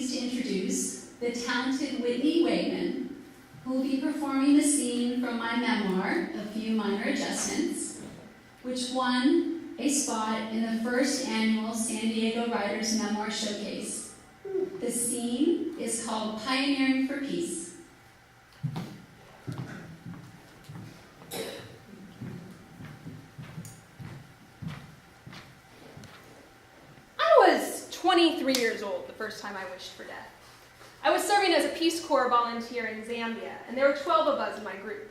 pleased to introduce the talented Whitney Wegman, who will be performing the scene from my memoir, A Few Minor Adjustments, which won a spot in the first annual San Diego Writers Memoir Showcase. The scene is called Pioneering for Peace. I was 23 years old the first time I wished for death. I was serving as a Peace Corps volunteer in Zambia, and there were 12 of us in my group.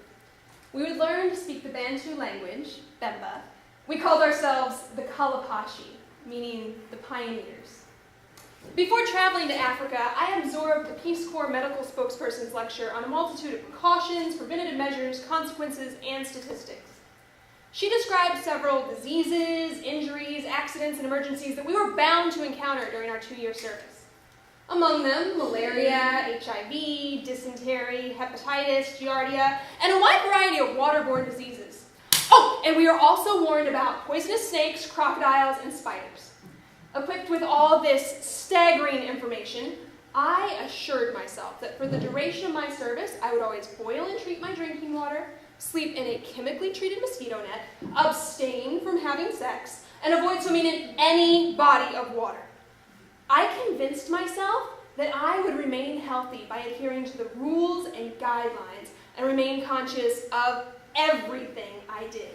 We would learn to speak the Bantu language, Bemba. We called ourselves the Kalapashi, meaning the pioneers. Before traveling to Africa, I absorbed a Peace Corps medical spokesperson's lecture on a multitude of precautions, preventative measures, consequences, and statistics. She described several diseases, injuries, accidents, and emergencies that we were bound to encounter during our 2-year service. Among them, malaria, HIV, dysentery, hepatitis, giardia, and a wide variety of waterborne diseases. Oh, and we are also warned about poisonous snakes, crocodiles, and spiders. Equipped with all this staggering information, I assured myself that for the duration of my service, I would always boil and treat my drinking water, sleep in a chemically treated mosquito net, abstain from having sex, and avoid swimming in any body of water. I convinced myself that I would remain healthy by adhering to the rules and guidelines and remain conscious of everything I did.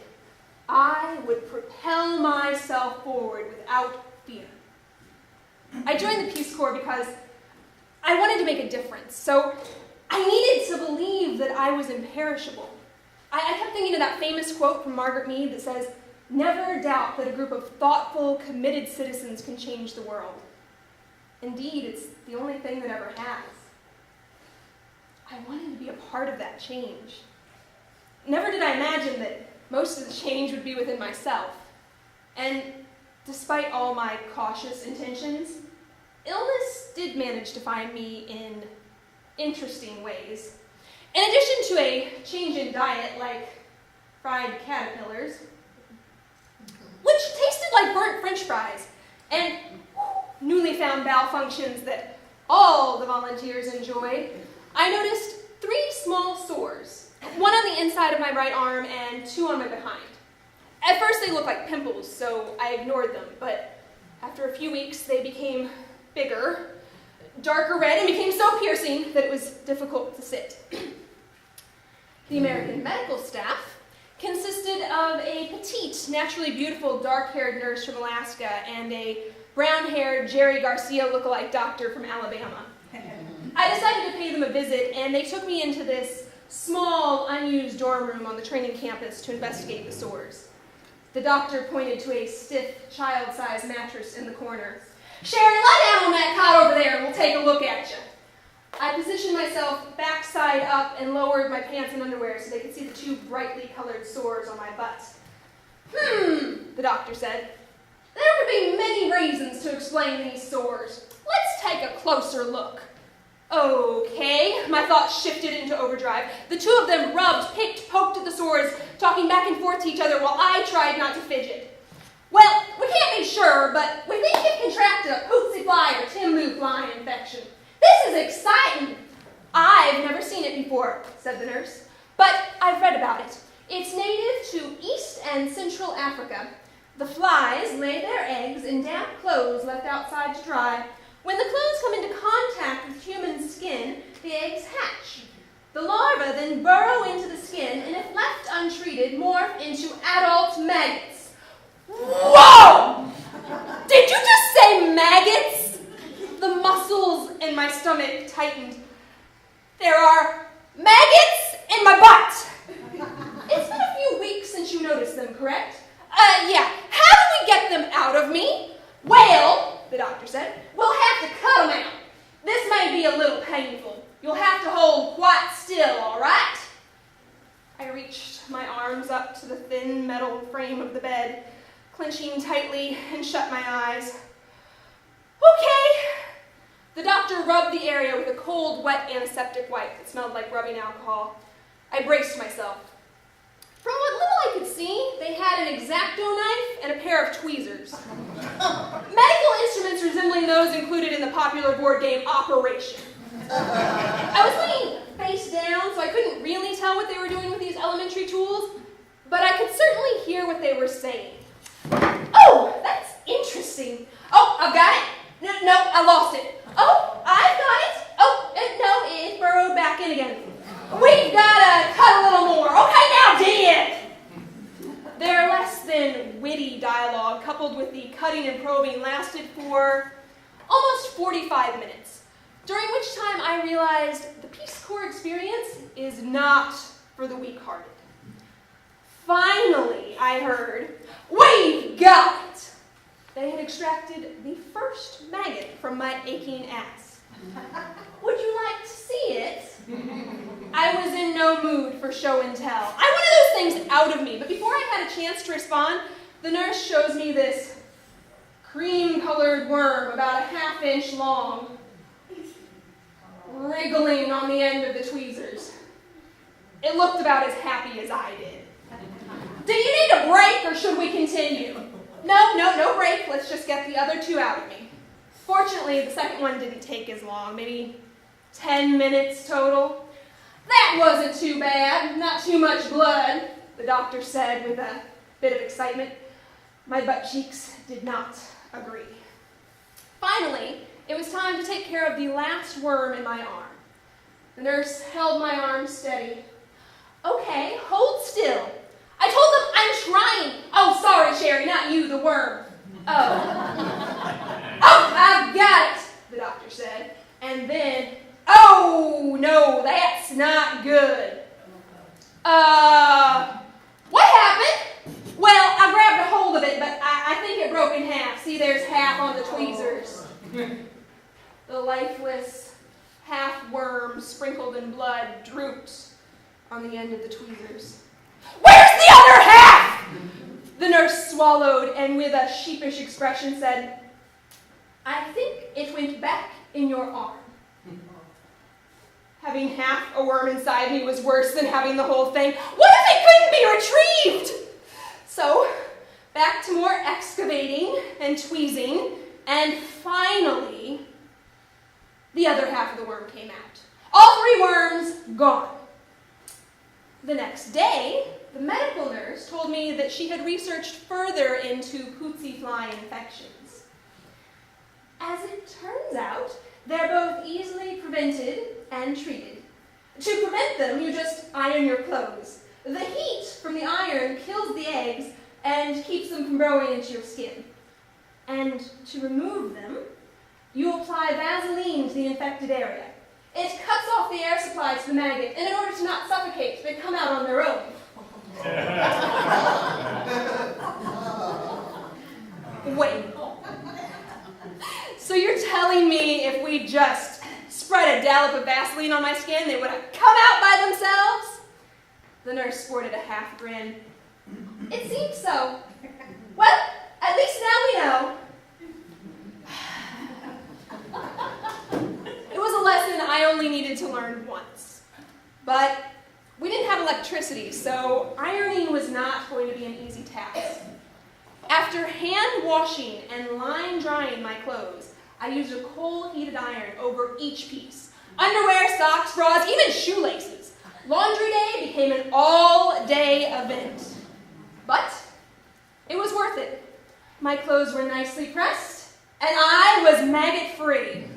I would propel myself forward without fear. I joined the Peace Corps because I wanted to make a difference, so I needed to believe that I was imperishable. I kept thinking of that famous quote from Margaret Mead that says, "Never doubt that a group of thoughtful, committed citizens can change the world." Indeed, it's the only thing that ever has. I wanted to be a part of that change. Never did I imagine that most of the change would be within myself. And despite all my cautious intentions, illness did manage to find me in interesting ways. In addition to a change in diet like fried caterpillars, which tasted like burnt French fries, and newly found bowel functions that all the volunteers enjoyed, I noticed 3 small sores, one on the inside of my right arm and 2 on my behind. At first they looked like pimples, so I ignored them, but after a few weeks they became bigger, darker red, and became so piercing that it was difficult to sit. The American medical staff consisted of a petite, naturally beautiful, dark-haired nurse from Alaska and a brown-haired Jerry Garcia lookalike doctor from Alabama. I decided to pay them a visit, and they took me into this small, unused dorm room on the training campus to investigate the sores. The doctor pointed to a stiff, child-sized mattress in the corner. "Cherie, lie down on that cot over there, and we'll take a look at you." I positioned myself backside up and lowered my pants and underwear so they could see the 2 brightly colored sores on my butt. The doctor said. "There could be many reasons to explain these sores. Let's take a closer look." Okay, my thoughts shifted into overdrive. The 2 of them rubbed, picked, poked at the sores, talking back and forth to each other while I tried not to fidget. "Well, we can't be sure, but we think you've contracted a Pootsie fly or Timbu fly infection. This is exciting." "I've never seen it before," said the nurse, "but I've read about it. It's native to East and Central Africa. The flies lay their eggs in damp clothes left outside to dry. When the clothes come into contact with human skin, the eggs hatch. The larvae then burrow into the skin and, if left untreated, morph into adult maggots." Whoa! Did you just say maggots? The muscles in my stomach tightened. "There are maggots in my butt." "It's been a few weeks since you noticed them, correct?" Yeah. "How do we get them out of me?" "Well," the doctor said, "we'll have to cut them out. This may be a little painful. You'll have to hold quite still, all right?" I reached my arms up to the thin metal frame of the bed, clenching tightly, and shut my eyes. "Okay." The doctor rubbed the area with a cold, wet antiseptic wipe that smelled like rubbing alcohol. I braced myself. From what little I could see, they had an X-Acto knife and a pair of tweezers. Medical instruments resembling those those included in the popular board game Operation. I was laying face down, so I couldn't really tell what they were doing with these elementary tools, but I could certainly hear what they were saying. Oh, that's interesting. Oh, I've got it. No, I lost it. Oh, I've got it. Oh, no, it burrowed back in again. We've got to cut a little more. Okay, now dig. Their less than witty dialogue, coupled with the cutting and probing, lasted for almost 45 minutes, during which time I realized the Peace Corps experience is not for the weak-hearted. Finally, I heard, "We've got it!" They had extracted the first maggot from my aching ass. Would you like to see it? I was in no mood for show and tell. I wanted those things out of me, but before I had a chance to respond, the nurse shows me this cream-colored worm about a half-inch long, wriggling on the end of the tweezers. It looked about as happy as I did. Do you need a break, or should we continue? No break. Let's just get the other two out of me. Fortunately, the second one didn't take as long, maybe 10 minutes total. That wasn't too bad, not too much blood, the doctor said with a bit of excitement. My butt cheeks did not agree. Finally, it was time to take care of the last worm in my arm. The nurse held my arm steady. Okay, hold still. I told them I'm trying. Oh, sorry, Cherie, not you, the worm. Oh, I've got it, the doctor said. And then, oh, no, that's not good. What happened? Well, I grabbed a hold of it, but I think it broke in half. See, there's half on the tweezers. The lifeless half worm sprinkled in blood drooped on the end of the tweezers. Where's the other half? The nurse swallowed and with a sheepish expression said, I think it went back in your arm. Having half a worm inside me was worse than having the whole thing. What if it couldn't be retrieved? So, back to more excavating and tweezing, and finally, the other half of the worm came out. All 3 worms gone. The next day, the medical nurse told me that she had researched further into Pootsie fly infections. As it turns out, they're both easily prevented and treated. To prevent them, you just iron your clothes. The heat from the iron kills the eggs and keeps them from growing into your skin. And to remove them, you apply Vaseline to the infected area. It cuts off the air supply to the maggot, and in order to not suffocate, they come out on their own. Wait. So you're telling me if we just spread a dollop of Vaseline on my skin, they would have come out by themselves? The nurse sported a half grin. It seems so. Well, at least now we know. It was a lesson I only needed to learn once. But we didn't have electricity, so ironing was not going to be an easy task. After hand washing and line drying my clothes, I used a coal-heated iron over each piece. Underwear, socks, bras, even shoelaces. Laundry day became an all-day event. But it was worth it. My clothes were nicely pressed, and I was maggot-free.